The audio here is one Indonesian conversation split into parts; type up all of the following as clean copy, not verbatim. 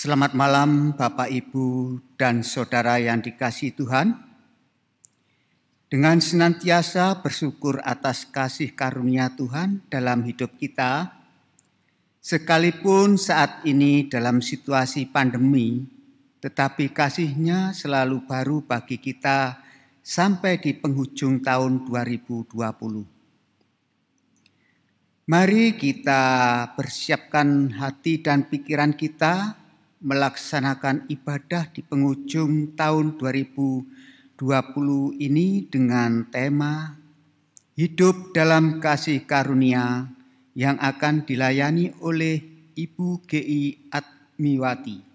Selamat malam Bapak, Ibu, dan Saudara yang dikasihi Tuhan. Dengan senantiasa bersyukur atas kasih karunia Tuhan dalam hidup kita, sekalipun saat ini dalam situasi pandemi, tetapi kasih-Nya selalu baru bagi kita sampai di penghujung tahun 2020. Mari kita persiapkan hati dan pikiran kita melaksanakan ibadah di penghujung tahun 2020 ini dengan tema Hidup dalam Kasih Karunia yang akan dilayani oleh Ibu G.I. Atmiwati.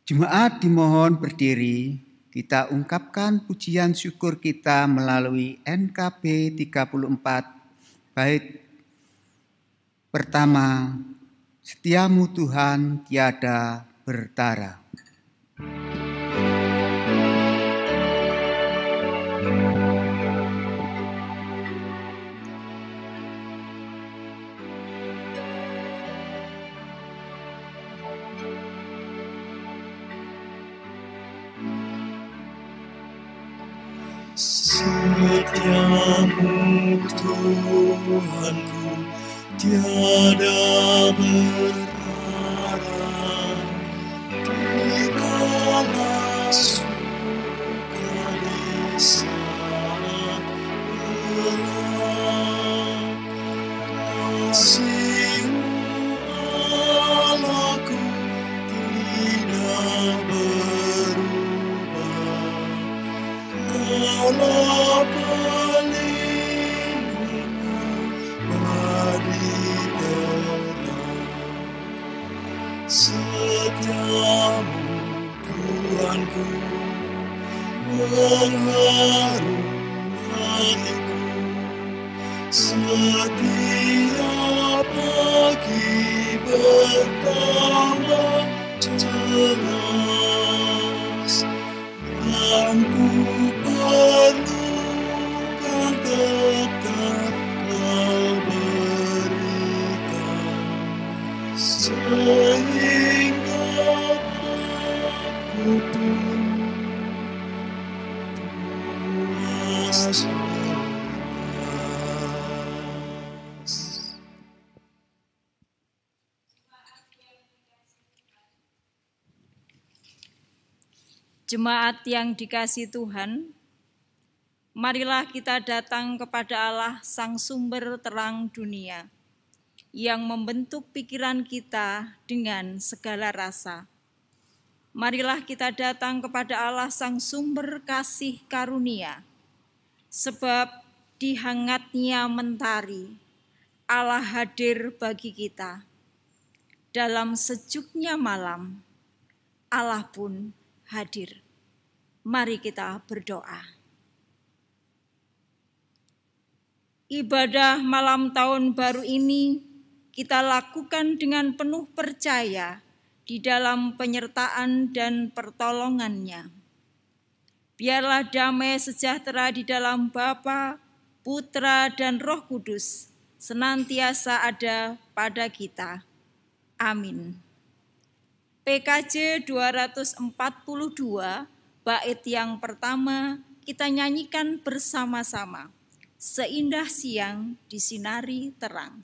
Jemaat dimohon berdiri, kita ungkapkan pujian syukur kita melalui NKB 34 bait pertama, Setiamu Tuhan tiada bertara. Setiamu Tuhanku tiada bertara, di kala suka saat gelap. Kasih-Mu Allahku tidak berubah, Kaulah setiamu Tuhanku mengharu hatiku, setiap pagi bertambah jelas, dan ku perlukan tetap Kau berikan, sehingga aku puas. Jemaat yang dikasihi Tuhan, marilah kita datang kepada Allah Sang Sumber Terang Dunia, yang membentuk pikiran kita dengan segala rasa. Marilah kita datang kepada Allah Sang Sumber Kasih Karunia, sebab di hangatnya mentari, Allah hadir bagi kita. Dalam sejuknya malam, Allah pun hadir. Mari kita berdoa. Ibadah malam tahun baru ini kita lakukan dengan penuh percaya di dalam penyertaan dan pertolongan-Nya. Biarlah damai sejahtera di dalam Bapa, Putra, dan Roh Kudus senantiasa ada pada kita. Amin. PKJ 242, bait yang pertama kita nyanyikan bersama-sama. Seindah siang disinari terang.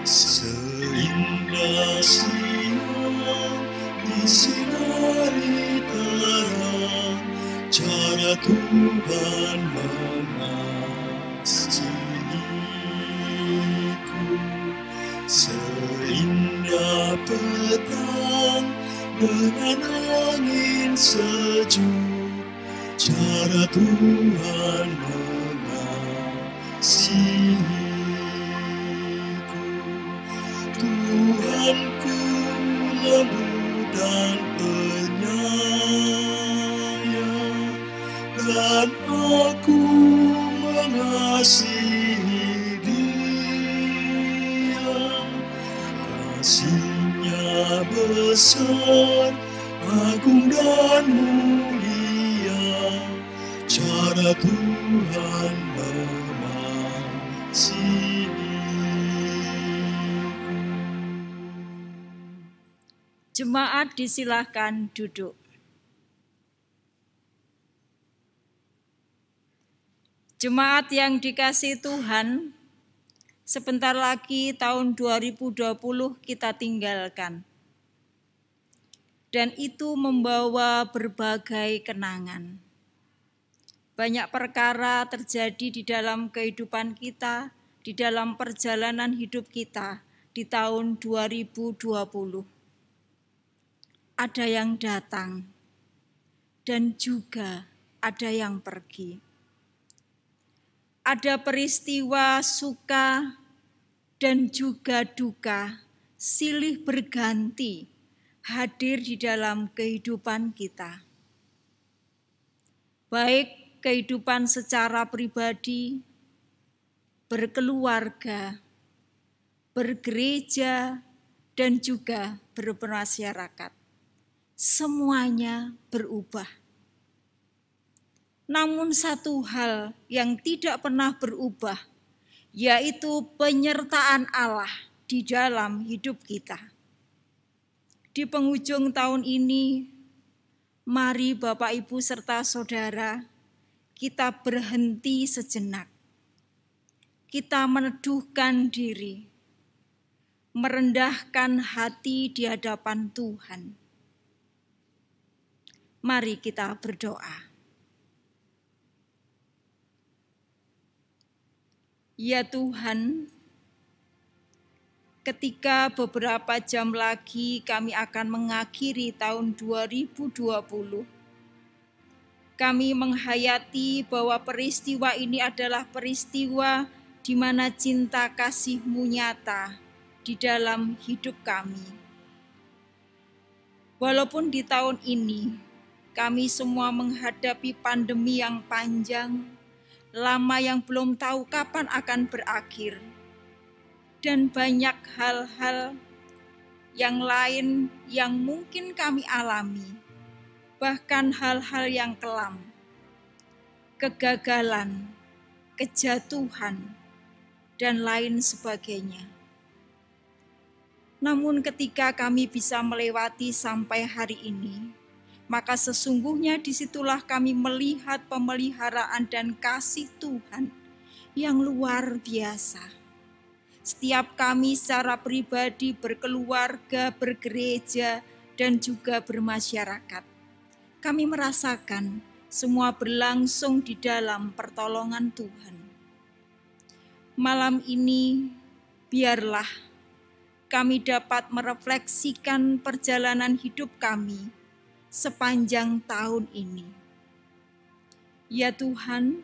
Seindah siang disinari terang, cara Tuhan mengasihiku. Seindah petang dengan angin sejuk, cara Tuhan mengasihiku. Tuhanku lembut dan penyayang, dan aku mengasihi Dia. Kasih-Nya besar, agung dan mulia, cara Tuhan mengasihiku. Jemaat disilahkan duduk. Jemaat yang dikasihi Tuhan, sebentar lagi tahun 2020 kita tinggalkan. Dan itu membawa berbagai kenangan. Banyak perkara terjadi di dalam kehidupan kita, di dalam perjalanan hidup kita di tahun 2020. Ada yang datang dan juga ada yang pergi. Ada peristiwa suka dan juga duka silih berganti hadir di dalam kehidupan kita. Baik kehidupan secara pribadi, berkeluarga, bergereja, dan juga bermasyarakat. Semuanya berubah. Namun satu hal yang tidak pernah berubah, yaitu penyertaan Allah di dalam hidup kita. Di penghujung tahun ini, mari Bapak, Ibu, serta Saudara, kita berhenti sejenak. Kita meneduhkan diri, merendahkan hati di hadapan Tuhan. Mari kita berdoa. Ya Tuhan, ketika beberapa jam lagi kami akan mengakhiri tahun 2020, kami menghayati bahwa peristiwa ini adalah peristiwa di mana cinta kasih-Mu nyata di dalam hidup kami. Walaupun di tahun ini kami semua menghadapi pandemi yang panjang, lama yang belum tahu kapan akan berakhir, dan banyak hal-hal yang lain yang mungkin kami alami, bahkan hal-hal yang kelam, kegagalan, kejatuhan, dan lain sebagainya. Namun ketika kami bisa melewati sampai hari ini, maka sesungguhnya disitulah kami melihat pemeliharaan dan kasih Tuhan yang luar biasa. Setiap kami secara pribadi, berkeluarga, bergereja, dan juga bermasyarakat, kami merasakan semua berlangsung di dalam pertolongan Tuhan. Malam ini, biarlah kami dapat merefleksikan perjalanan hidup kami sepanjang tahun ini. Ya Tuhan,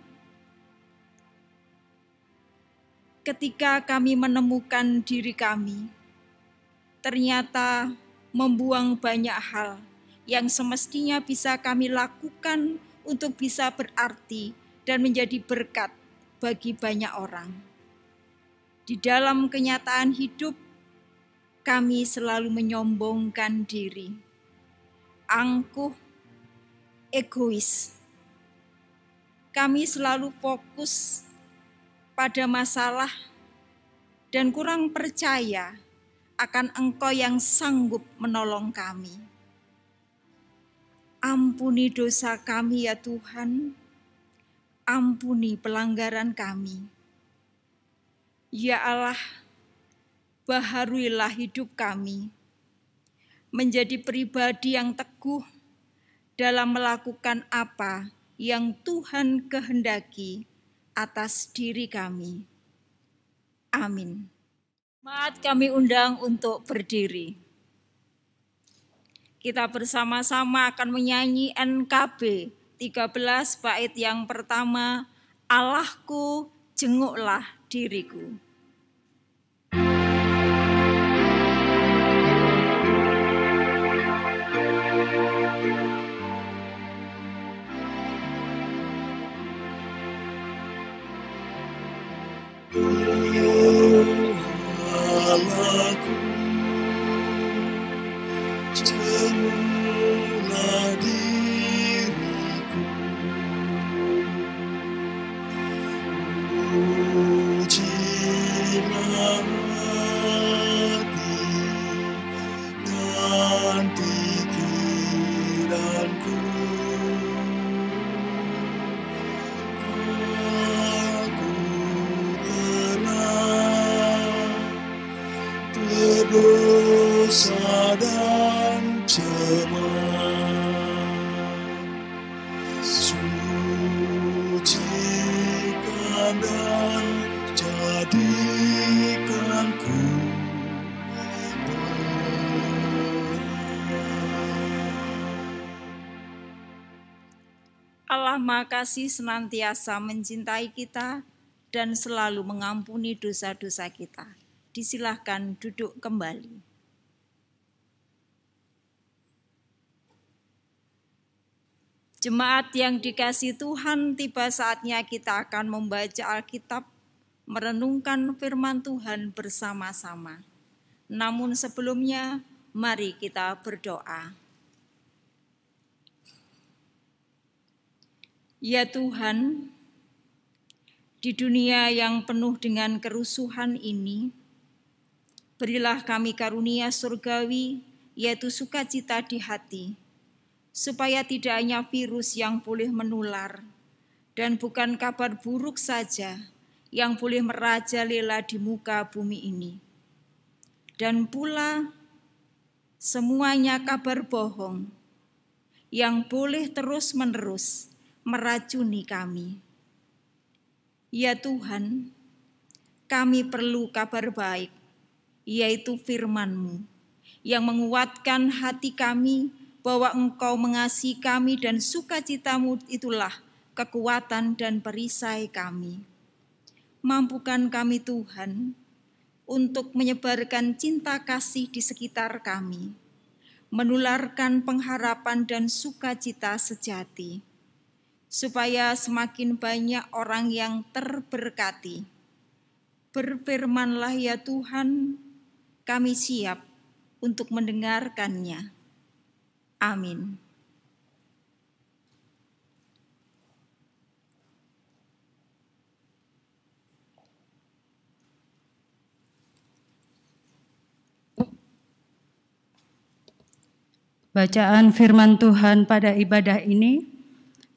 ketika kami menemukan diri kami, ternyata membuang banyak hal yang semestinya bisa kami lakukan untuk bisa berarti dan menjadi berkat bagi banyak orang. Di dalam kenyataan hidup, kami selalu menyombongkan diri, angkuh, egois. Kami selalu fokus pada masalah dan kurang percaya akan Engkau yang sanggup menolong kami. Ampuni dosa kami ya Tuhan, ampuni pelanggaran kami. Ya Allah, baharuilah hidup kami menjadi pribadi yang teguh dalam melakukan apa yang Tuhan kehendaki atas diri kami. Amin. Jemaat kami undang untuk berdiri. Kita bersama-sama akan menyanyi NKB 13 bait yang pertama, Allahku jenguklah diriku. Allahku, Allah Maha Kasih senantiasa mencintai kita dan selalu mengampuni dosa-dosa kita. Disilahkan duduk kembali. Jemaat yang dikasihi Tuhan, tiba saatnya kita akan membaca Alkitab, merenungkan firman Tuhan bersama-sama. Namun sebelumnya, mari kita berdoa. Ya Tuhan, di dunia yang penuh dengan kerusuhan ini, berilah kami karunia surgawi, yaitu sukacita di hati, supaya tidak hanya virus yang boleh menular, dan bukan kabar buruk saja yang boleh merajalela di muka bumi ini. Dan pula semuanya kabar bohong yang boleh terus-menerus meracuni kami. Ya Tuhan, kami perlu kabar baik, yaitu firman-Mu, yang menguatkan hati kami bahwa Engkau mengasihi kami dan sukacita-Mu itulah kekuatan dan perisai kami. Mampukan kami Tuhan untuk menyebarkan cinta kasih di sekitar kami, menularkan pengharapan dan sukacita sejati, supaya semakin banyak orang yang terberkati. Berfirmanlah ya Tuhan, kami siap untuk mendengarkannya. Amin. Bacaan firman Tuhan pada ibadah ini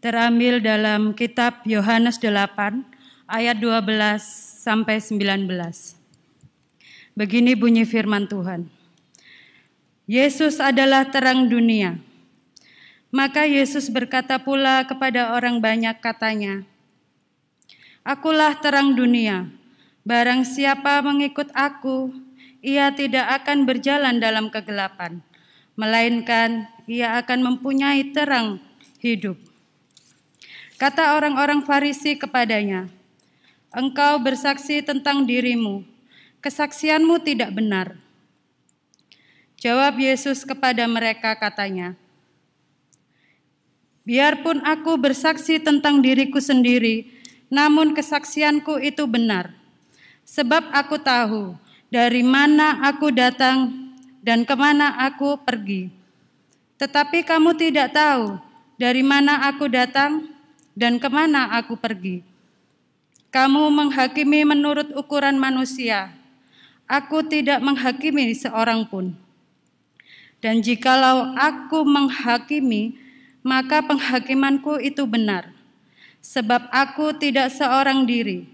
terambil dalam kitab Yohanes 8 ayat 12 sampai 19. Begini bunyi firman Tuhan. Yesus adalah terang dunia. Maka Yesus berkata pula kepada orang banyak katanya, Akulah terang dunia, barang siapa mengikut aku, ia tidak akan berjalan dalam kegelapan, melainkan ia akan mempunyai terang hidup. Kata orang-orang Farisi kepadanya, Engkau bersaksi tentang dirimu, kesaksianmu tidak benar. Jawab Yesus kepada mereka katanya, Biarpun aku bersaksi tentang diriku sendiri, namun kesaksianku itu benar. Sebab aku tahu dari mana aku datang dan kemana aku pergi. Tetapi kamu tidak tahu dari mana aku datang dan kemana aku pergi. Kamu menghakimi menurut ukuran manusia. Aku tidak menghakimi seorang pun. Dan jikalau aku menghakimi, maka penghakimanku itu benar. Sebab aku tidak seorang diri,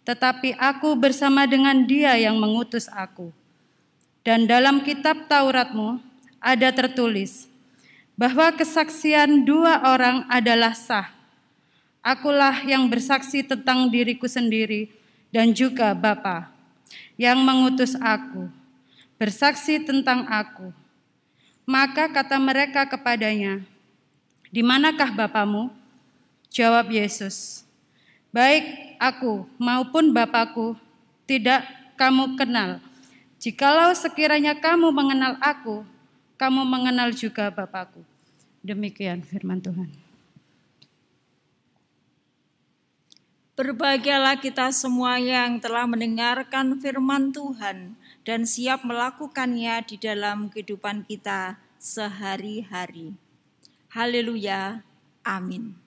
tetapi aku bersama dengan Dia yang mengutus aku. Dan dalam kitab Tauratmu ada tertulis bahwa kesaksian dua orang adalah sah. Akulah yang bersaksi tentang diriku sendiri dan juga Bapa yang mengutus aku, bersaksi tentang aku. Maka kata mereka kepadanya, Di manakah Bapamu? Jawab Yesus, Baik aku maupun Bapakku tidak kamu kenal. Jikalau sekiranya kamu mengenal aku, kamu mengenal juga Bapakku. Demikian firman Tuhan. Berbahagialah kita semua yang telah mendengarkan firman Tuhan dan siap melakukannya di dalam kehidupan kita sehari-hari. Haleluya, amin.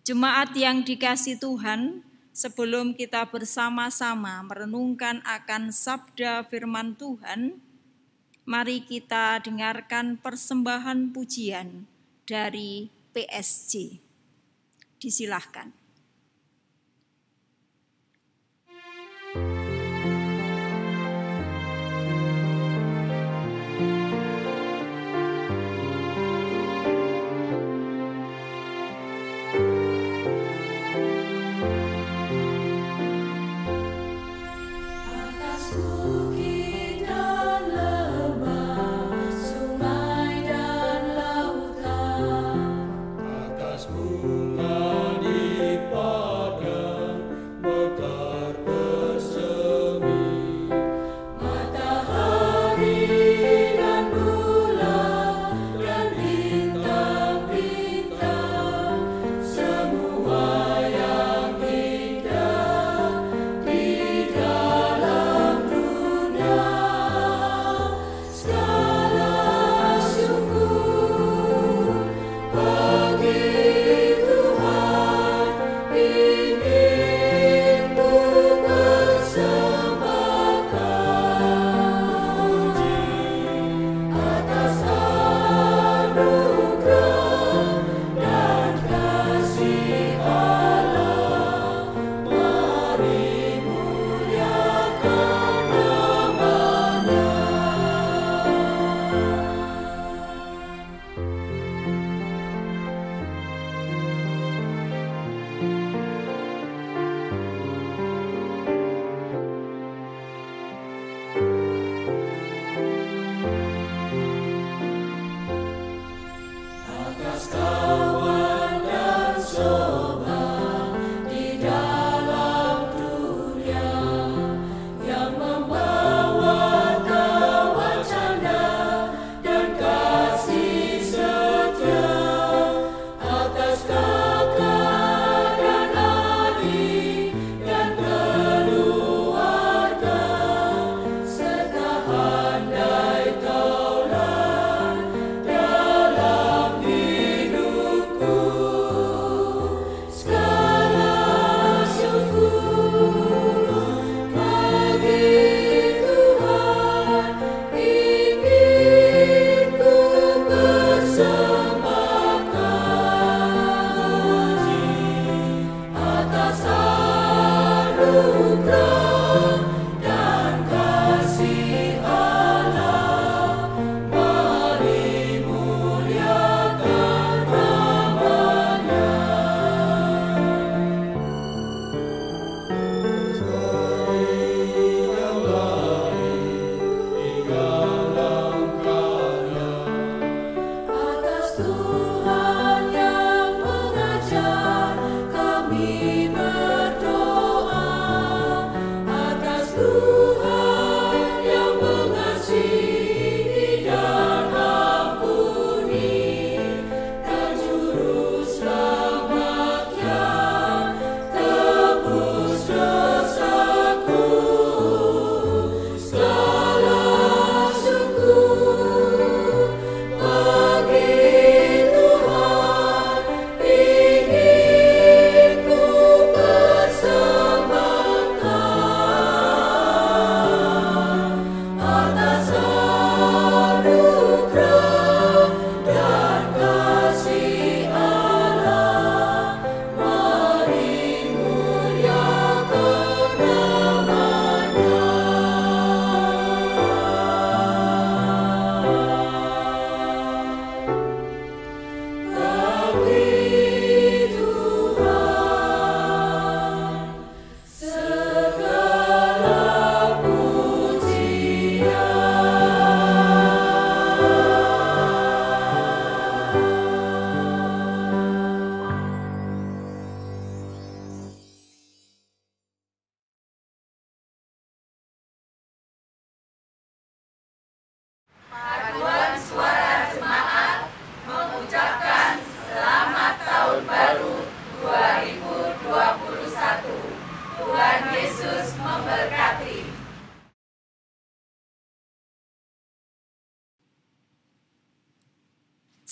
Jemaat yang dikasihi Tuhan, sebelum kita bersama-sama merenungkan akan sabda firman Tuhan, mari kita dengarkan persembahan pujian dari PSG. Disilahkan. Sungai dan lautan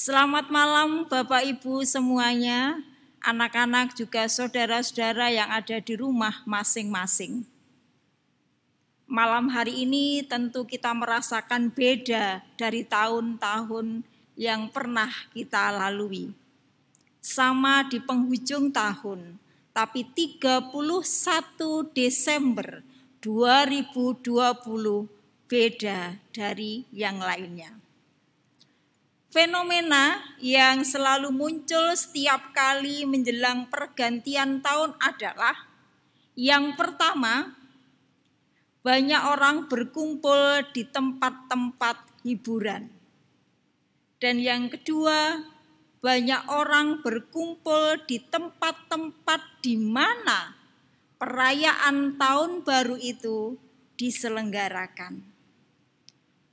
Selamat malam Bapak Ibu semuanya, anak-anak juga saudara-saudara yang ada di rumah masing-masing. Malam hari ini tentu kita merasakan beda dari tahun-tahun yang pernah kita lalui. Sama di penghujung tahun, tapi 31 Desember 2020 beda dari yang lainnya. Fenomena yang selalu muncul setiap kali menjelang pergantian tahun adalah yang pertama, banyak orang berkumpul di tempat-tempat hiburan. Dan yang kedua, banyak orang berkumpul di tempat-tempat di mana perayaan tahun baru itu diselenggarakan.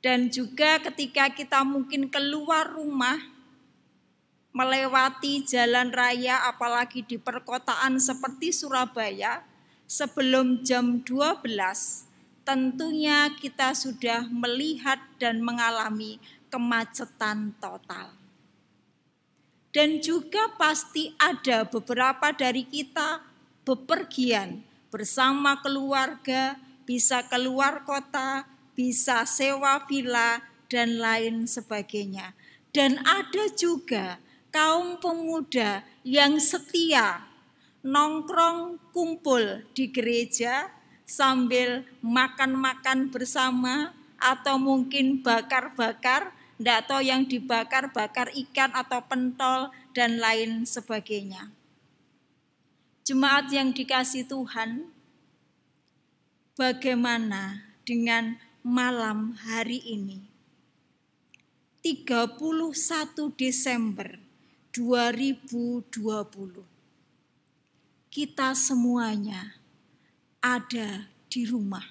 Dan juga ketika kita mungkin keluar rumah, melewati jalan raya apalagi di perkotaan seperti Surabaya, sebelum jam 12, tentunya kita sudah melihat dan mengalami kemacetan total. Dan juga pasti ada beberapa dari kita bepergian bersama keluarga, bisa keluar kota, bisa sewa villa, dan lain sebagainya. Dan ada juga kaum pemuda yang setia nongkrong kumpul di gereja sambil makan-makan bersama atau mungkin bakar-bakar, enggak tahu yang dibakar-bakar ikan atau pentol dan lain sebagainya. Jemaat yang dikasihi Tuhan, bagaimana dengan malam hari ini? 31 Desember 2020. Kita semuanya ada di rumah.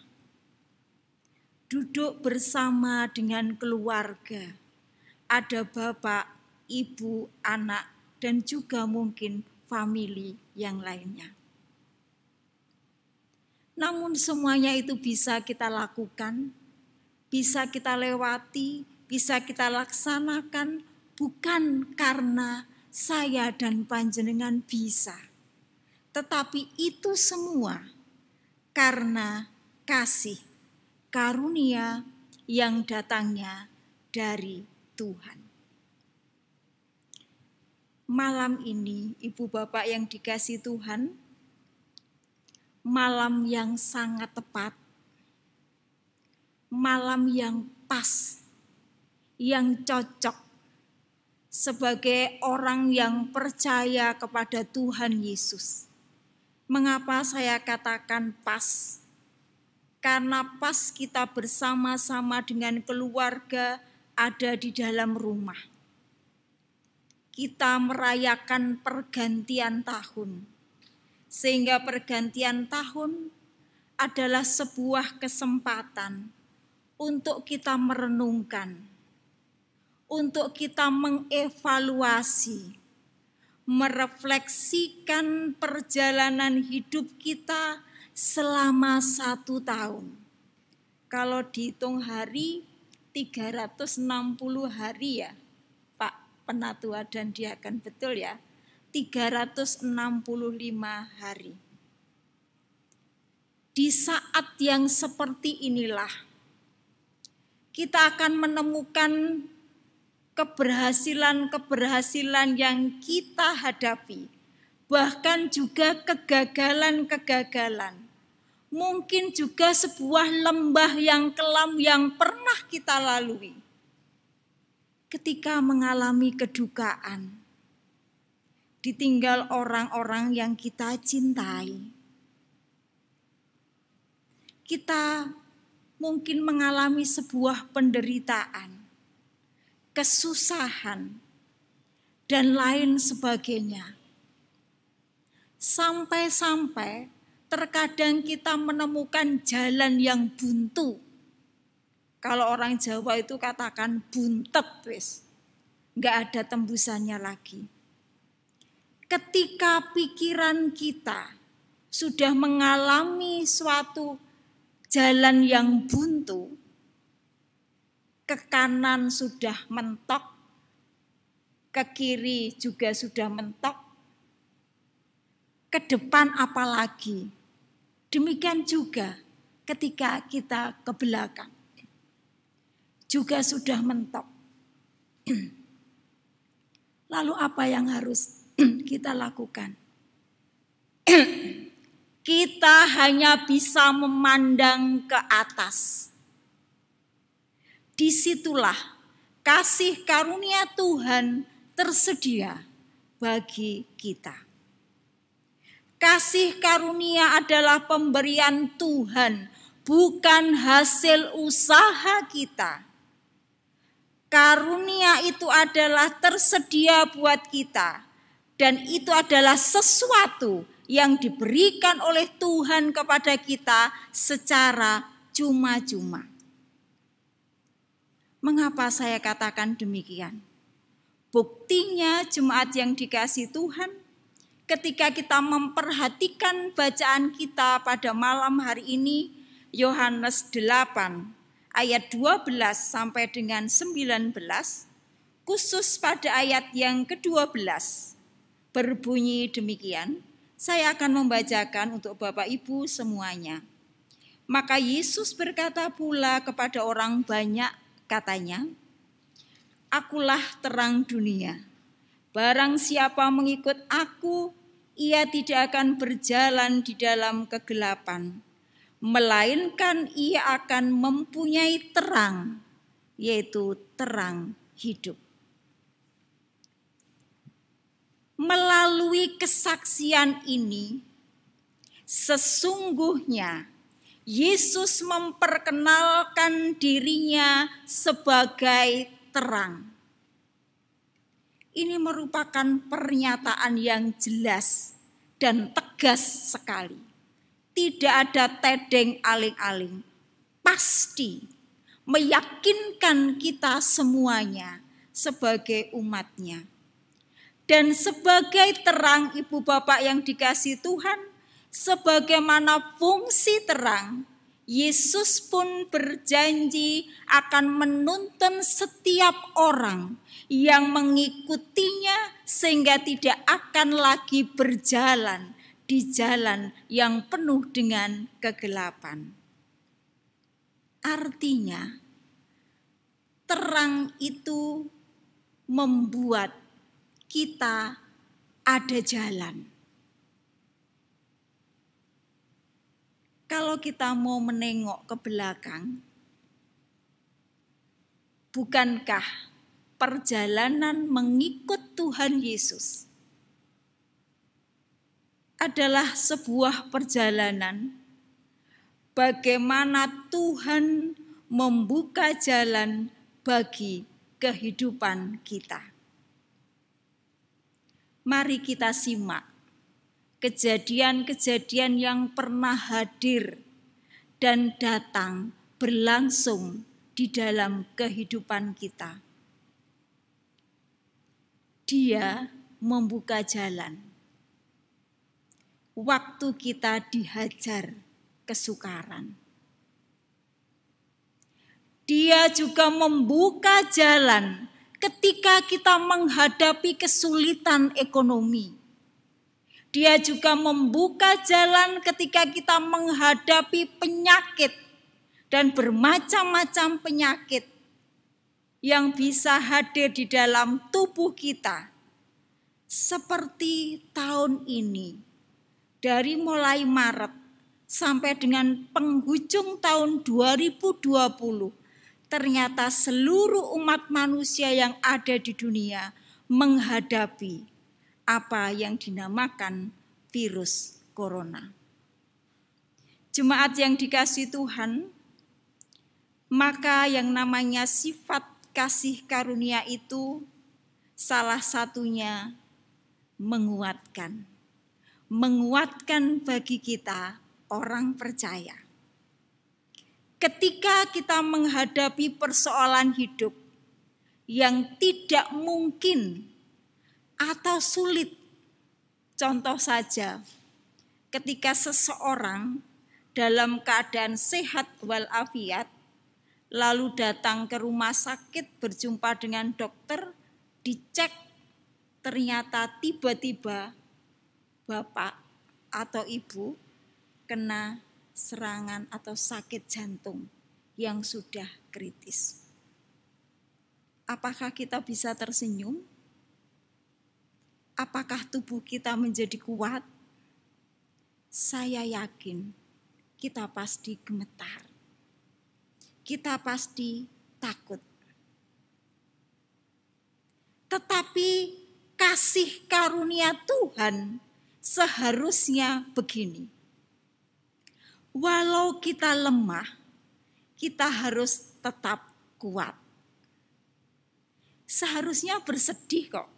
Duduk bersama dengan keluarga. Ada bapak, ibu, anak, dan juga mungkin famili yang lainnya. Namun semuanya itu bisa kita lakukan, bisa kita lewati, bisa kita laksanakan bukan karena saya dan panjenengan bisa. Tetapi itu semua karena kasih, karunia yang datangnya dari Tuhan. Malam ini, Ibu Bapak yang dikasihi Tuhan, malam yang sangat tepat, malam yang pas, yang cocok sebagai orang yang percaya kepada Tuhan Yesus. Mengapa saya katakan pas? Karena pas kita bersama-sama dengan keluarga ada di dalam rumah. Kita merayakan pergantian tahun. Sehingga pergantian tahun adalah sebuah kesempatan untuk kita merenungkan, untuk kita mengevaluasi, merefleksikan perjalanan hidup kita selama 1 tahun. Kalau dihitung hari, 360 hari ya, Pak Penatua dan Diaken, betul ya? 365 hari. Di saat yang seperti inilah, kita akan menemukan keberhasilan-keberhasilan yang kita hadapi, bahkan juga kegagalan-kegagalan. Mungkin juga sebuah lembah yang kelam yang pernah kita lalui. Ketika mengalami kedukaan, ditinggal orang-orang yang kita cintai. Kita mungkin mengalami sebuah penderitaan, kesusahan, dan lain sebagainya. Sampai-sampai terkadang kita menemukan jalan yang buntu. Kalau orang Jawa itu katakan buntet wis, nggak ada tembusannya lagi. Ketika pikiran kita sudah mengalami suatu jalan yang buntu, ke kanan sudah mentok, ke kiri juga sudah mentok, ke depan apalagi. Demikian juga ketika kita ke belakang, juga sudah mentok. Lalu apa yang harus kita lakukan? Kita hanya bisa memandang ke atas. Disitulah kasih karunia Tuhan tersedia bagi kita. Kasih karunia adalah pemberian Tuhan, bukan hasil usaha kita. Karunia itu adalah tersedia buat kita. Dan itu adalah sesuatu yang diberikan oleh Tuhan kepada kita secara cuma-cuma. Mengapa saya katakan demikian? Buktinya jemaat yang dikasihi Tuhan, ketika kita memperhatikan bacaan kita pada malam hari ini, Yohanes 8 ayat 12 sampai dengan 19, khusus pada ayat yang ke-12, berbunyi demikian. Saya akan membacakan untuk Bapak Ibu semuanya. Maka Yesus berkata pula kepada orang banyak, katanya, "Akulah terang dunia. Barang siapa mengikut aku, ia tidak akan berjalan di dalam kegelapan, melainkan ia akan mempunyai terang, yaitu terang hidup." Melalui kesaksian ini, sesungguhnya Yesus memperkenalkan dirinya sebagai terang. Ini merupakan pernyataan yang jelas dan tegas sekali. Tidak ada tedeng aling-aling. Pasti meyakinkan kita semuanya sebagai umatnya. Dan sebagai terang, Ibu Bapak yang dikasihi Tuhan, sebagaimana fungsi terang, Yesus pun berjanji akan menuntun setiap orang yang mengikutinya sehingga tidak akan lagi berjalan di jalan yang penuh dengan kegelapan. Artinya, terang itu membuat kita ada jalan. Kalau kita mau menengok ke belakang, bukankah perjalanan mengikut Tuhan Yesus adalah sebuah perjalanan bagaimana Tuhan membuka jalan bagi kehidupan kita. Mari kita simak kejadian-kejadian yang pernah hadir dan datang berlangsung di dalam kehidupan kita. Dia membuka jalan. Waktu kita dihajar kesukaran. Dia juga membuka jalan ketika kita menghadapi kesulitan ekonomi. Dia juga membuka jalan ketika kita menghadapi penyakit dan bermacam-macam penyakit yang bisa hadir di dalam tubuh kita. Seperti tahun ini, dari mulai Maret sampai dengan penghujung tahun 2020, ternyata seluruh umat manusia yang ada di dunia menghadapi apa yang dinamakan virus corona. Jemaat yang dikasihi Tuhan, maka yang namanya sifat kasih karunia itu salah satunya menguatkan. Menguatkan bagi kita orang percaya. Ketika kita menghadapi persoalan hidup yang tidak mungkin atau sulit, contoh saja, ketika seseorang dalam keadaan sehat walafiat, lalu datang ke rumah sakit berjumpa dengan dokter, dicek, ternyata tiba-tiba bapak atau ibu kena serangan atau sakit jantung yang sudah kritis. Apakah kita bisa tersenyum? Apakah tubuh kita menjadi kuat? Saya yakin kita pasti gemetar. Kita pasti takut. Tetapi kasih karunia Tuhan seharusnya begini. Walau kita lemah, kita harus tetap kuat. Seharusnya bersedih kok,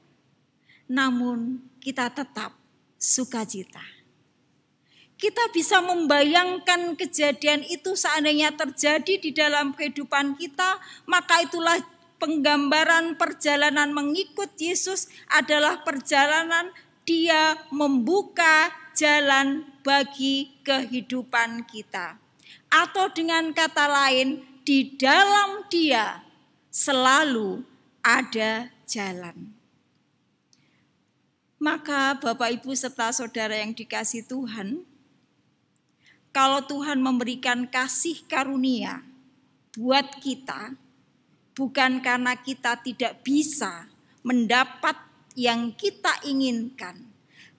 namun kita tetap sukacita. Kita bisa membayangkan kejadian itu seandainya terjadi di dalam kehidupan kita, maka itulah penggambaran perjalanan mengikut Yesus adalah perjalanan Dia membuka jalan bagi kehidupan kita. Atau dengan kata lain, di dalam Dia selalu ada jalan. Maka Bapak Ibu serta saudara yang dikasihi Tuhan, kalau Tuhan memberikan kasih karunia buat kita, bukan karena kita tidak bisa mendapat yang kita inginkan,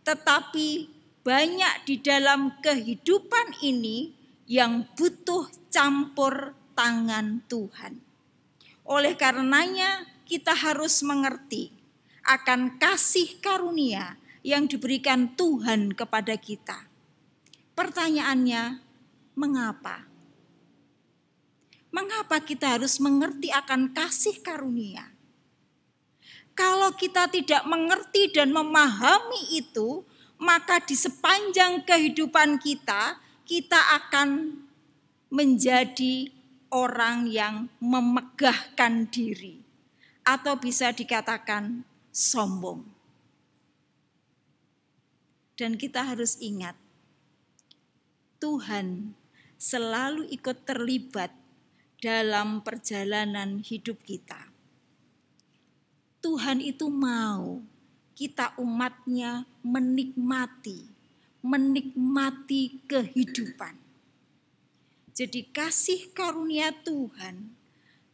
tetapi banyak di dalam kehidupan ini yang butuh campur tangan Tuhan. Oleh karenanya kita harus mengerti akan kasih karunia yang diberikan Tuhan kepada kita. Pertanyaannya, mengapa? Mengapa kita harus mengerti akan kasih karunia? Kalau kita tidak mengerti dan memahami itu, maka di sepanjang kehidupan kita, kita akan menjadi orang yang memegahkan diri. Atau bisa dikatakan sombong. Dan kita harus ingat, Tuhan selalu ikut terlibat dalam perjalanan hidup kita. Tuhan itu mau kita umatnya menikmati kehidupan. Jadi kasih karunia Tuhan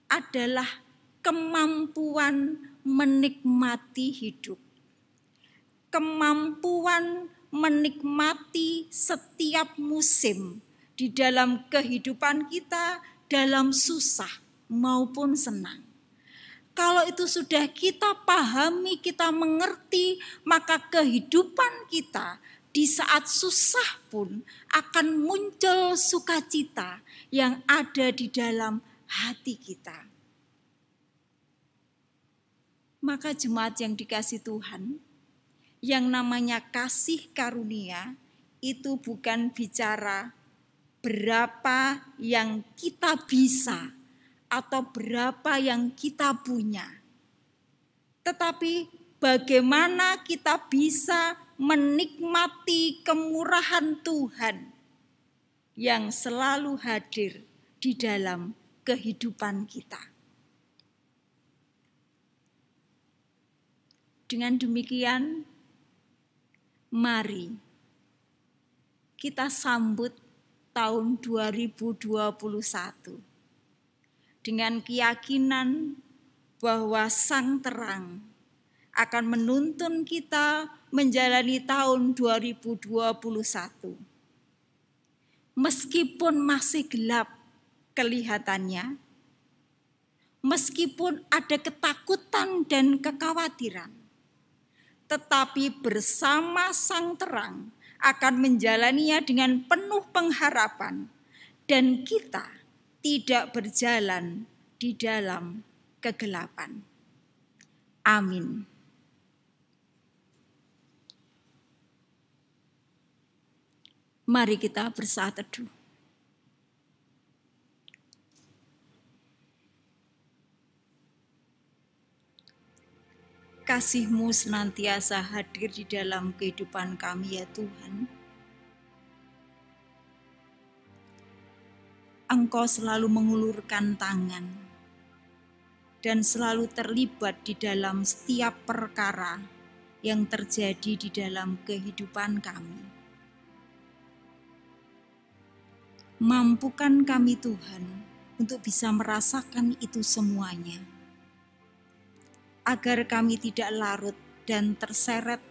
adalah kemampuan menikmati hidup. Kemampuan menikmati setiap musim di dalam kehidupan kita, dalam susah maupun senang. Kalau itu sudah kita pahami, kita mengerti, maka kehidupan kita di saat susah pun akan muncul sukacita yang ada di dalam hati kita. Maka jemaat yang dikasihi Tuhan, yang namanya kasih karunia itu bukan bicara berapa yang kita bisa atau berapa yang kita punya. Tetapi bagaimana kita bisa menikmati kemurahan Tuhan yang selalu hadir di dalam kehidupan kita. Dengan demikian, mari kita sambut tahun 2021 dengan keyakinan bahwa Sang Terang akan menuntun kita menjalani tahun 2021. Meskipun masih gelap kelihatannya, meskipun ada ketakutan dan kekhawatiran, tetapi bersama Sang Terang akan menjalaninya dengan penuh pengharapan, dan kita tidak berjalan di dalam kegelapan. Amin. Mari kita bersaat teduh. Kasih-Mu senantiasa hadir di dalam kehidupan kami ya Tuhan. Engkau selalu mengulurkan tangan dan selalu terlibat di dalam setiap perkara yang terjadi di dalam kehidupan kami. Mampukan kami Tuhan untuk bisa merasakan itu semuanya, agar kami tidak larut dan terseret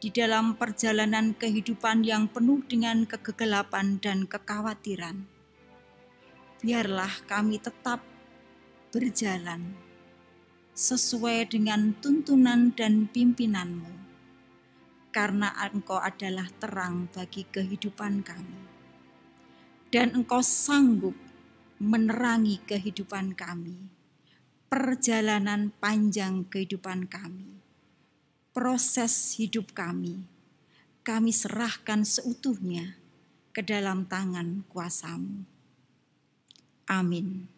di dalam perjalanan kehidupan yang penuh dengan kegelapan dan kekhawatiran. Biarlah kami tetap berjalan sesuai dengan tuntunan dan pimpinan-Mu, karena Engkau adalah terang bagi kehidupan kami. Dan Engkau sanggup menerangi kehidupan kami, perjalanan panjang kehidupan kami, proses hidup kami serahkan seutuhnya ke dalam tangan kuasa-Mu. Amin.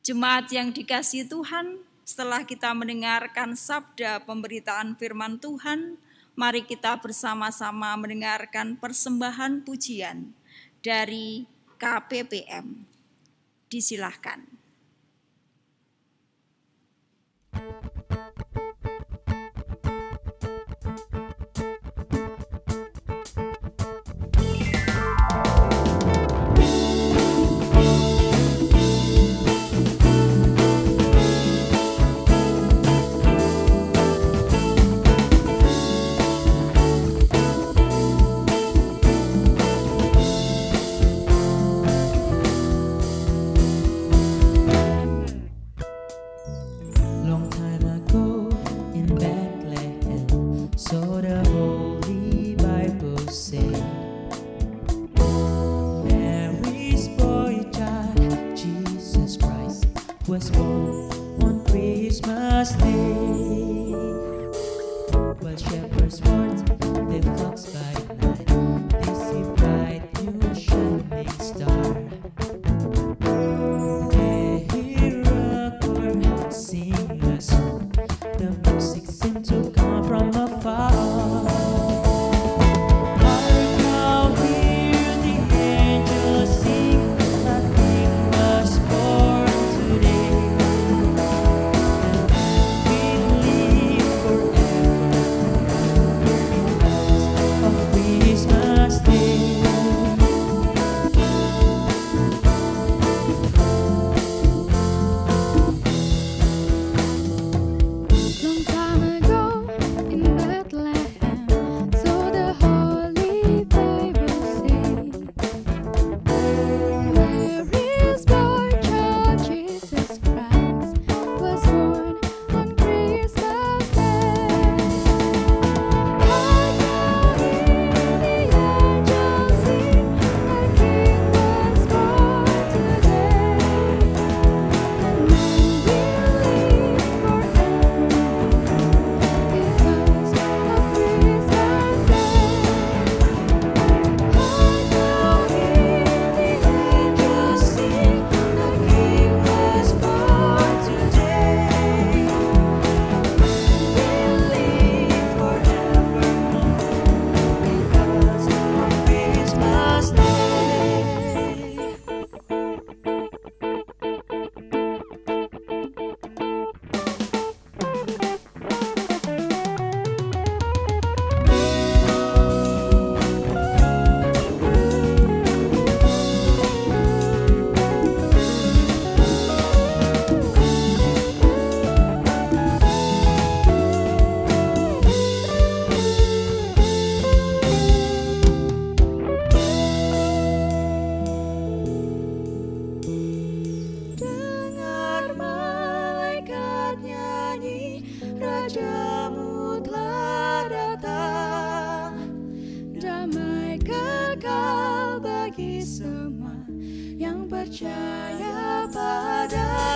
Jemaat yang dikasihi Tuhan, setelah kita mendengarkan sabda pemberitaan firman Tuhan, mari kita bersama-sama mendengarkan persembahan pujian dari KPPM. Disilahkan. Was born on Christmas Day. While shepherds watched their flocks by night, they see bright new shining star. They hear a choir sing a song. The music seemed to come from afar. Of Rajamu telah datang, damai kekal bagi semua yang percaya padanya.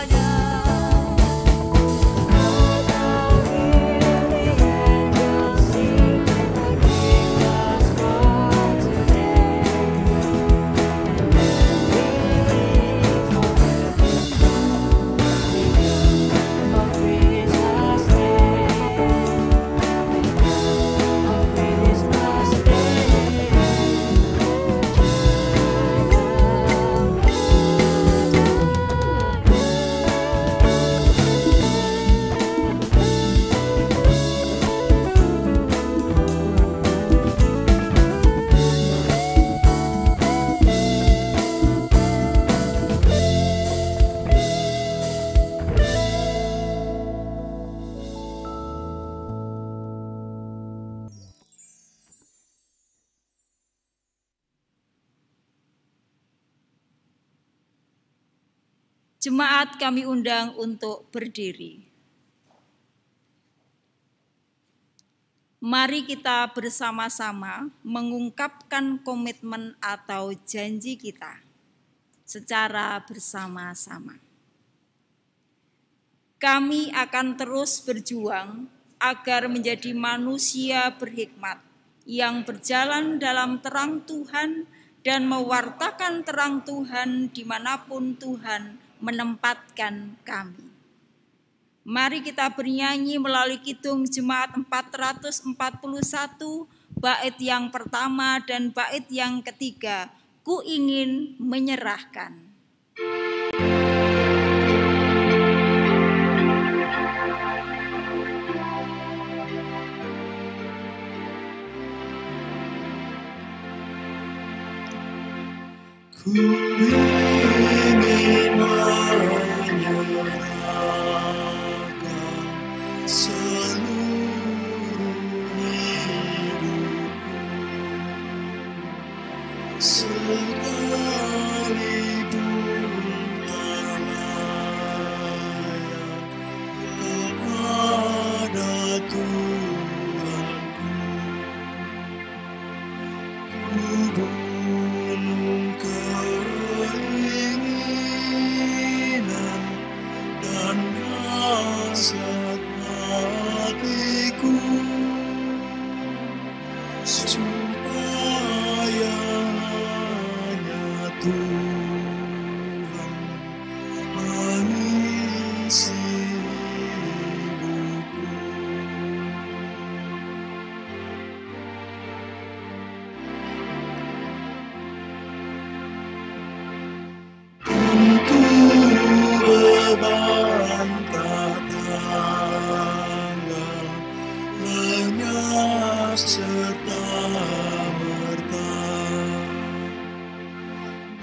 Jemaat kami undang untuk berdiri. Mari kita bersama-sama mengungkapkan komitmen atau janji kita secara bersama-sama. Kami akan terus berjuang agar menjadi manusia berhikmat yang berjalan dalam terang Tuhan dan mewartakan terang Tuhan dimanapun Tuhan menempatkan kami. Mari kita bernyanyi melalui kidung Jemaat 441, bait yang pertama dan bait yang ketiga, Ku ingin menyerahkan. Ku ingin menyerahkan seluruh hidupku, sekalipun tak layak kepada Tuhanku. Ku keinginan dan hasrat hatiku supaya hanya Tuhan mengisi hidupku. Beban tak tanggal, lenyap serta merta,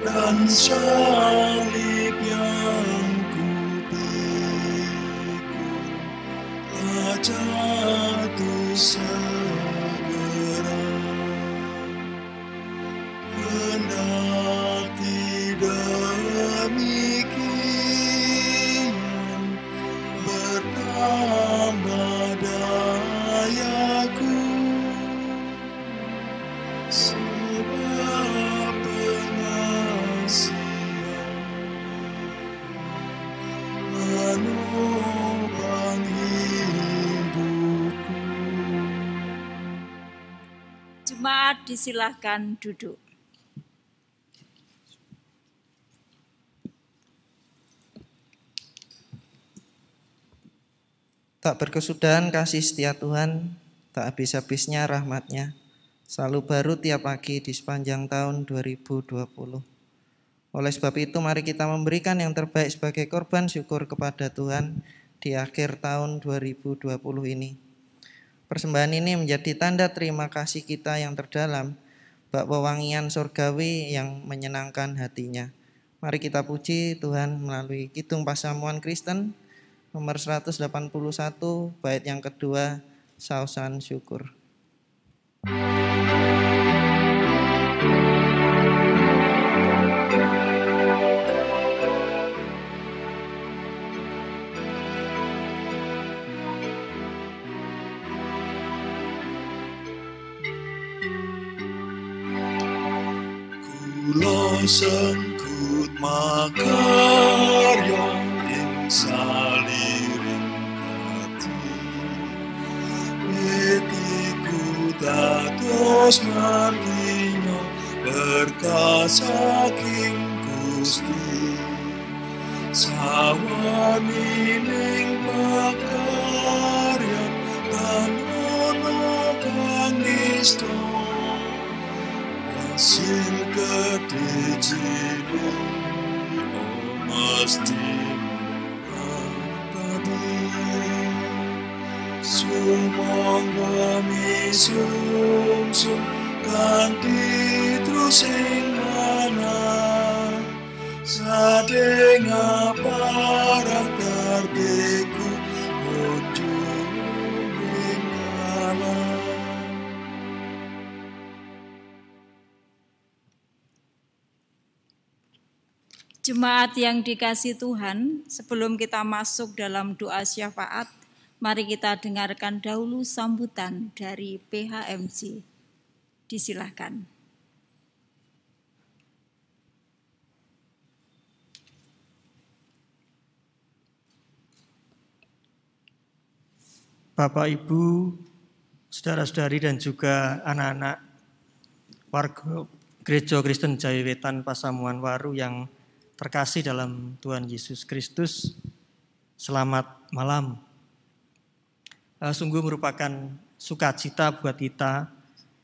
dan salib yang ku pikul tak jatuh segera. Kendati demikian, bertambah dayaku, sebab pengasihan menopang hidupku. Jemaat disilahkan duduk. Tak berkesudahan kasih setia Tuhan, tak habis-habisnya rahmat-Nya, selalu baru tiap pagi di sepanjang tahun 2020. Oleh sebab itu mari kita memberikan yang terbaik sebagai korban syukur kepada Tuhan di akhir tahun 2020 ini. Persembahan ini menjadi tanda terima kasih kita yang terdalam, bak wewangian surgawi yang menyenangkan hati-Nya. Mari kita puji Tuhan melalui kidung Pasamuan Kristen nomor 181, bait yang kedua, Sausan Syukur. Kulo sengkut makarya ing saliring kati, wetiku dados marginyo berkah saking Gusti. Sawanining pakarya tan ono kang nista, hasil gedhe cilik mesti abadi. Sumangga misungsung kanthi terus ing manah, sadeng aparat kardeku kunjung ing Allah. Jemaat yang dikasihi Tuhan, sebelum kita masuk dalam doa syafaat, mari kita dengarkan dahulu sambutan dari PHMC. Disilahkan. Bapak, Ibu, saudara-saudari dan juga anak-anak warga Gereja Kristen Jawi Wetan Pasamuan Waru yang terkasih dalam Tuhan Yesus Kristus, selamat malam. Sungguh merupakan sukacita buat kita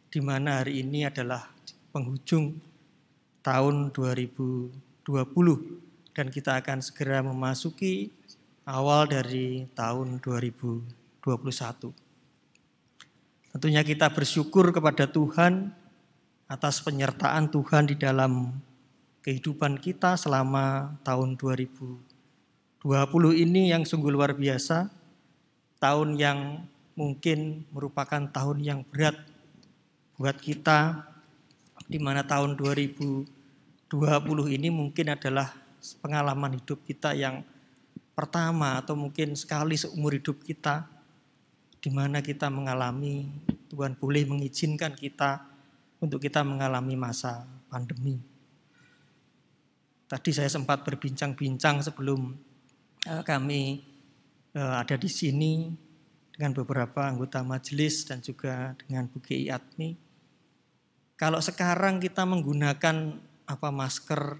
di mana hari ini adalah penghujung tahun 2020 dan kita akan segera memasuki awal dari tahun 2021. Tentunya kita bersyukur kepada Tuhan atas penyertaan Tuhan di dalam kehidupan kita selama tahun 2020 ini yang sungguh luar biasa. Tahun yang mungkin merupakan tahun yang berat buat kita, di mana tahun 2020 ini mungkin adalah pengalaman hidup kita yang pertama atau mungkin sekali seumur hidup kita, di mana kita mengalami, Tuhan boleh mengizinkan kita untuk kita mengalami masa pandemi. Tadi saya sempat berbincang-bincang sebelum kami ada di sini dengan beberapa anggota majelis dan juga dengan Bu Ki Atmi. Kalau sekarang kita menggunakan masker,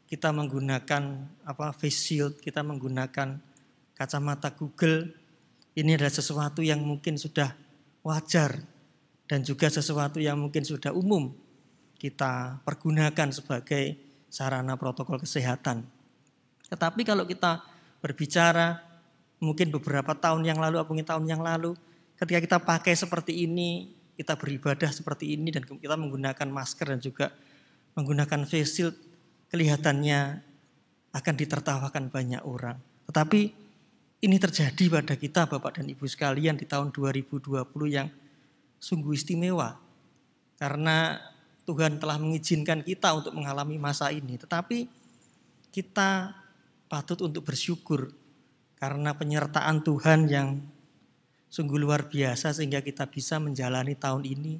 kita menggunakan face shield, kita menggunakan kacamata Google, ini adalah sesuatu yang mungkin sudah wajar dan juga sesuatu yang mungkin sudah umum kita pergunakan sebagai sarana protokol kesehatan. Tetapi kalau kita berbicara mungkin beberapa tahun yang lalu, mungkin tahun yang lalu, ketika kita pakai seperti ini, kita beribadah seperti ini dan kita menggunakan masker dan juga menggunakan face shield, kelihatannya akan ditertawakan banyak orang. Tetapi ini terjadi pada kita Bapak dan Ibu sekalian di tahun 2020 yang sungguh istimewa. Karena Tuhan telah mengizinkan kita untuk mengalami masa ini. Tetapi kita patut untuk bersyukur karena penyertaan Tuhan yang sungguh luar biasa sehingga kita bisa menjalani tahun ini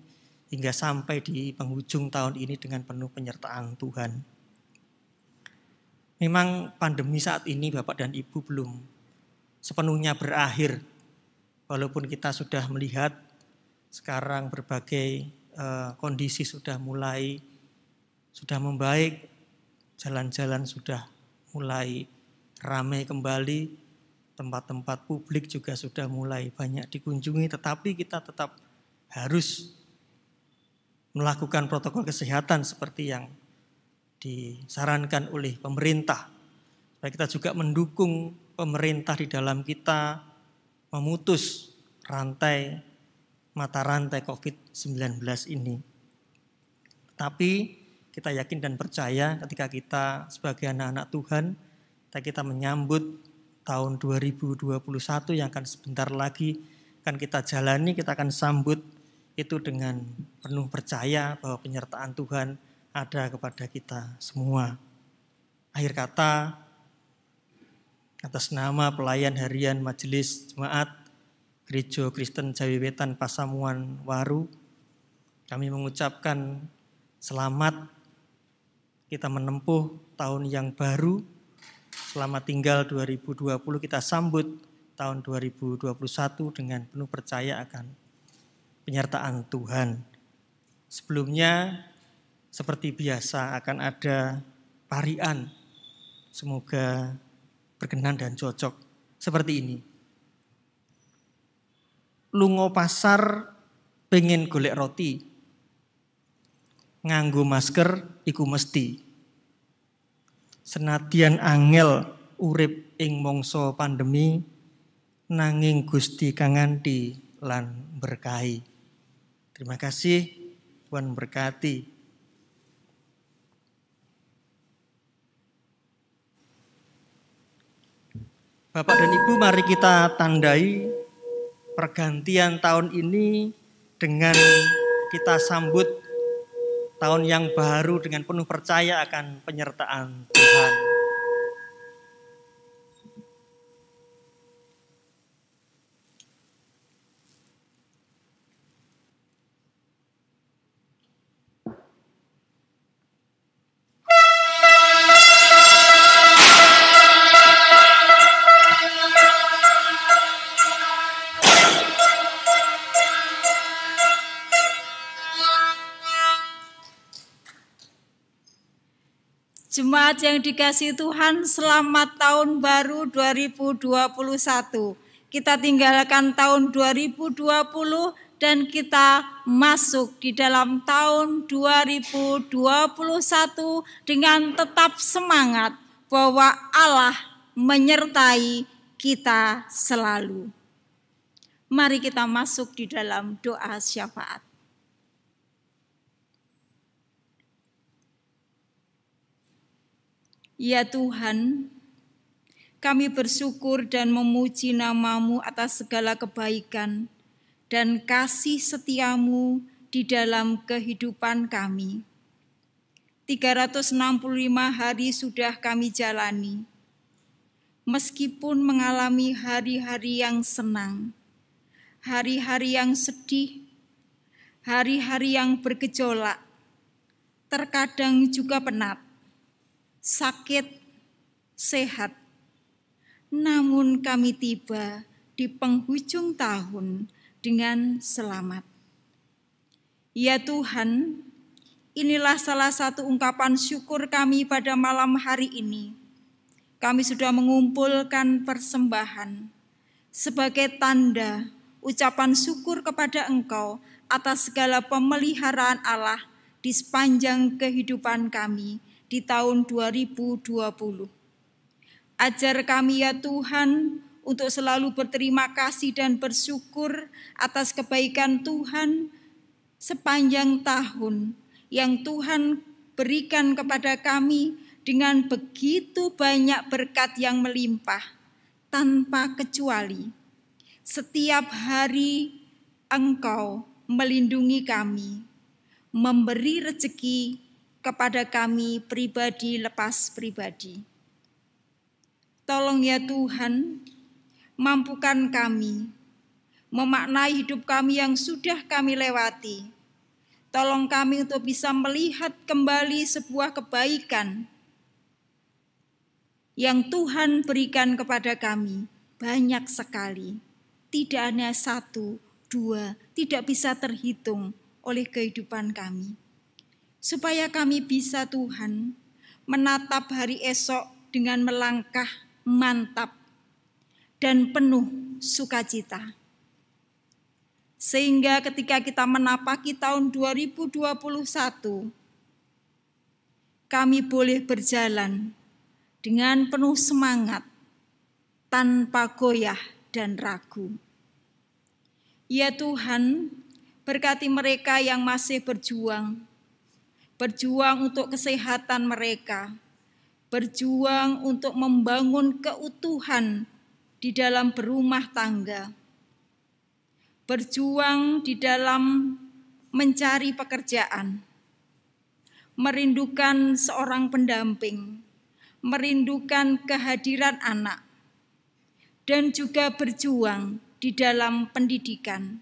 hingga sampai di penghujung tahun ini dengan penuh penyertaan Tuhan. Memang pandemi saat ini Bapak dan Ibu belum sepenuhnya berakhir. Walaupun kita sudah melihat sekarang berbagai kondisi sudah membaik, jalan-jalan sudah mulai ramai kembali, tempat-tempat publik juga sudah mulai banyak dikunjungi, tetapi kita tetap harus melakukan protokol kesehatan seperti yang disarankan oleh pemerintah. Supaya kita juga mendukung pemerintah di dalam kita memutus mata rantai COVID-19 ini. Tapi kita yakin dan percaya ketika kita sebagai anak-anak Tuhan, kita menyambut tahun 2021 yang akan sebentar lagi akan kita jalani, kita akan sambut itu dengan penuh percaya bahwa penyertaan Tuhan ada kepada kita semua. Akhir kata, atas nama pelayan harian Majelis Jemaat Gereja Kristen Jawi Wetan Pasamuan Waru, kami mengucapkan selamat kita menempuh tahun yang baru. Selamat tinggal 2020, kita sambut tahun 2021 dengan penuh percaya akan penyertaan Tuhan. Sebelumnya seperti biasa akan ada parian. Semoga berkenan dan cocok seperti ini. Lungo pasar pengen golek roti, nganggo masker iku mesti. Senadyan angel urip ing mangsa pandemi, nanging Gusti kang nganti lan berkahi. Terima kasih, Tuhan berkati. Bapak dan Ibu, mari kita tandai pergantian tahun ini dengan kita sambut tahun yang baru dengan penuh percaya akan penyertaan Tuhan. Jemaat yang dikasihi Tuhan, selamat tahun baru 2021. Kita tinggalkan tahun 2020 dan kita masuk di dalam tahun 2021 dengan tetap semangat bahwa Allah menyertai kita selalu. Mari kita masuk di dalam doa syafaat. Ya Tuhan, kami bersyukur dan memuji nama-Mu atas segala kebaikan dan kasih setia-Mu di dalam kehidupan kami. 365 hari sudah kami jalani, meskipun mengalami hari-hari yang senang, hari-hari yang sedih, hari-hari yang bergejolak, terkadang juga penat, sakit, sehat. Namun kami tiba di penghujung tahun dengan selamat. Ya Tuhan, inilah salah satu ungkapan syukur kami pada malam hari ini. Kami sudah mengumpulkan persembahan sebagai tanda ucapan syukur kepada Engkau atas segala pemeliharaan Allah di sepanjang kehidupan kami di tahun 2020. Ajar kami ya Tuhan untuk selalu berterima kasih dan bersyukur atas kebaikan Tuhan sepanjang tahun yang Tuhan berikan kepada kami dengan begitu banyak berkat yang melimpah tanpa kecuali. Setiap hari Engkau melindungi kami, memberi rezeki kepada kami pribadi lepas pribadi. Tolong ya Tuhan, mampukan kami memaknai hidup kami yang sudah kami lewati. Tolong kami untuk bisa melihat kembali sebuah kebaikan yang Tuhan berikan kepada kami. Banyak sekali, tidak hanya 1, 2, tidak bisa terhitung oleh kehidupan kami. Supaya kami bisa Tuhan menatap hari esok dengan melangkah mantap dan penuh sukacita. Sehingga ketika kita menapaki tahun 2021, kami boleh berjalan dengan penuh semangat, tanpa goyah dan ragu. Ya Tuhan, berkati mereka yang masih berjuang untuk kesehatan mereka, berjuang untuk membangun keutuhan di dalam berumah tangga, berjuang di dalam mencari pekerjaan, merindukan seorang pendamping, merindukan kehadiran anak, dan juga berjuang di dalam pendidikan,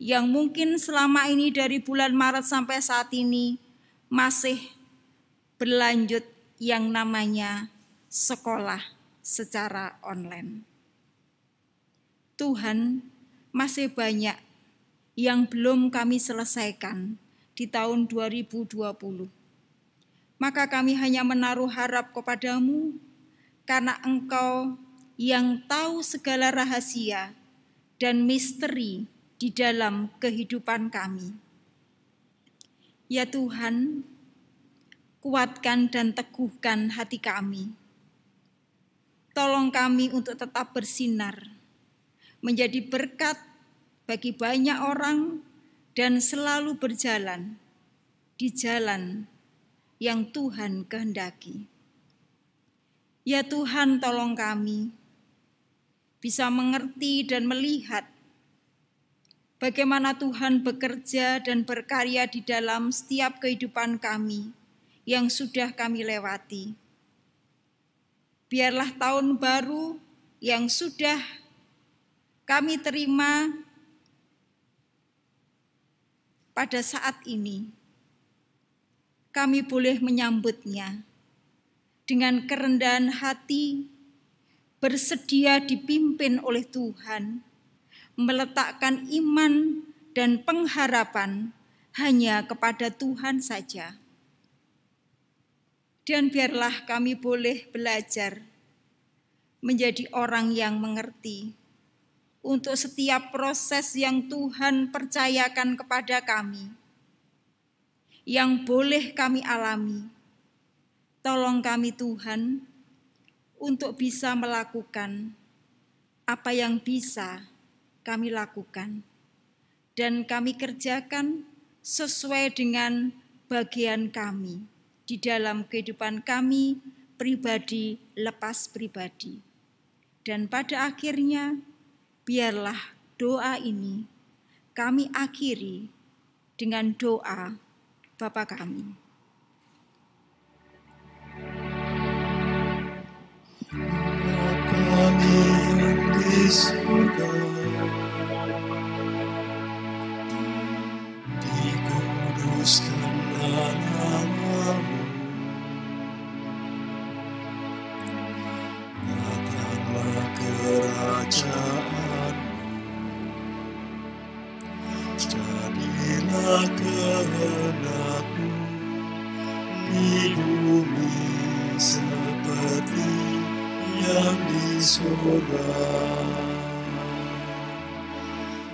yang mungkin selama ini dari bulan Maret sampai saat ini masih berlanjut yang namanya sekolah secara online. Tuhan, masih banyak yang belum kami selesaikan di tahun 2020. Maka kami hanya menaruh harap kepadamu karena Engkau yang tahu segala rahasia dan misteri di dalam kehidupan kami. Ya Tuhan, kuatkan dan teguhkan hati kami. Tolong kami untuk tetap bersinar, menjadi berkat bagi banyak orang dan selalu berjalan di jalan yang Tuhan kehendaki. Ya Tuhan, tolong kami bisa mengerti dan melihat bagaimana Tuhan bekerja dan berkarya di dalam setiap kehidupan kami yang sudah kami lewati. Biarlah tahun baru yang sudah kami terima pada saat ini, kami boleh menyambutnya dengan kerendahan hati, bersedia dipimpin oleh Tuhan, meletakkan iman dan pengharapan hanya kepada Tuhan saja. Dan biarlah kami boleh belajar menjadi orang yang mengerti untuk setiap proses yang Tuhan percayakan kepada kami, yang boleh kami alami. Tolong kami Tuhan untuk bisa melakukan apa yang bisa kami lakukan dan kami kerjakan sesuai dengan bagian kami di dalam kehidupan kami pribadi lepas pribadi. Dan pada akhirnya biarlah doa ini kami akhiri dengan doa Bapa kami. Kami yang di surga, dikuduskanlah namamu, datanglah kerajaanmu, jadilah kehendakmu di bumi seperti yang di surga.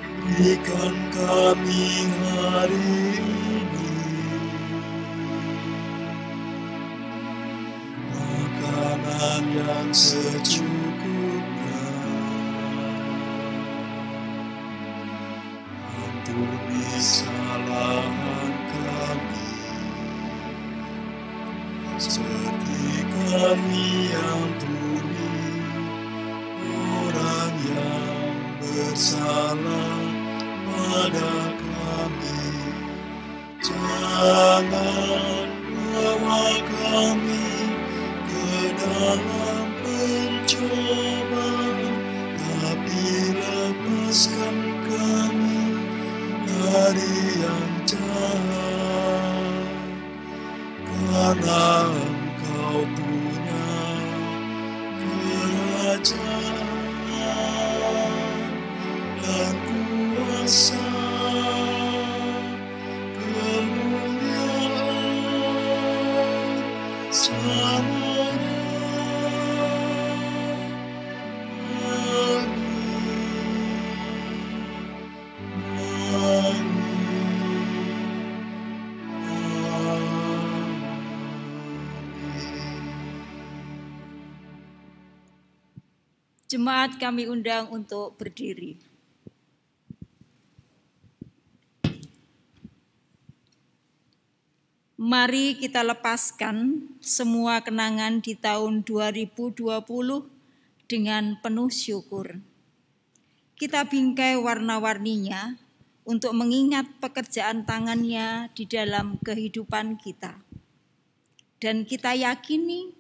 Berikan kami hari ini makanan yang secukupnya. Ampuni kesalahan kami, seperti kami ampuni orang yang bersalah pada kami. Jangan bawa kami ke dalam pencobaan, tapi lepaskan kami dari yang jahat. Karena Engkau punya kerajaan dan kuasa, kemuliaan selamanya. Amin. Amin. Jemaat kami undang untuk berdiri. Mari kita lepaskan semua kenangan di tahun 2020 dengan penuh syukur. Kita bingkai warna-warninya untuk mengingat pekerjaan tangannya di dalam kehidupan kita. Dan kita yakini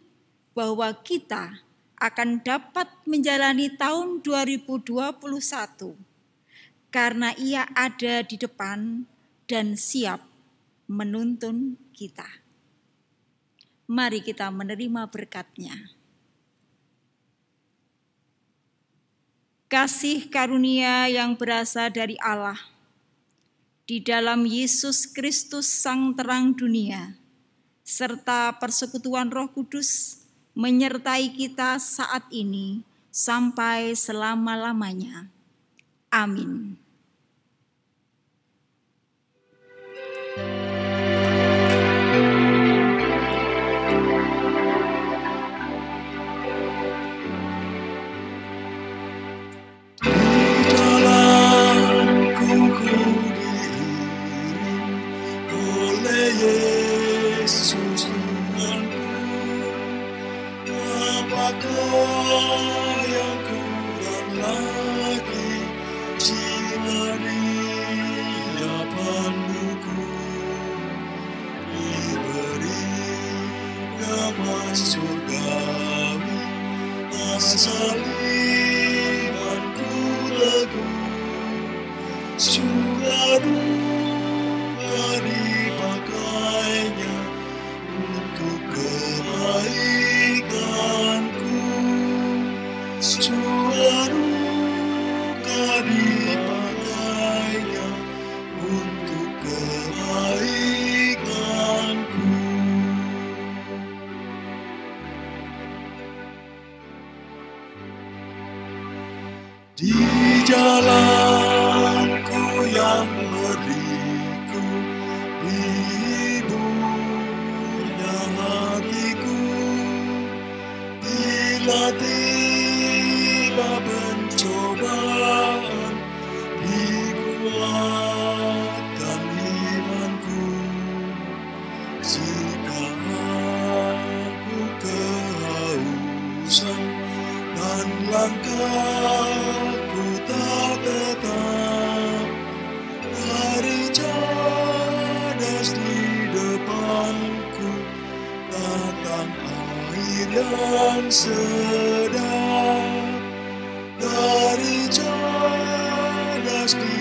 bahwa kita akan dapat menjalani tahun 2021 karena Ia ada di depan dan siap menuntun kita. Mari kita menerima berkat-Nya. Kasih karunia yang berasal dari Allah di dalam Yesus Kristus Sang Terang Dunia, serta persekutuan Roh Kudus menyertai kita saat ini sampai selama-lamanya. Amin. Yesus Tuhanku, apakah yang kurang lagi jika Dia panduku, diberi damai surgawi, asal imanku teguh, suka duka dipakainya untuk kebaikanku, suka duka dipakainya untuk kebaikanku. Di jalanku yang beriku, hiburnya hatiku, bila tiba pencobaan, dikuatkan imanku. Jika aku kehausan dan langkahku tak tetap, hari cadas di depanku, datang air yang sedap. Dari cadas di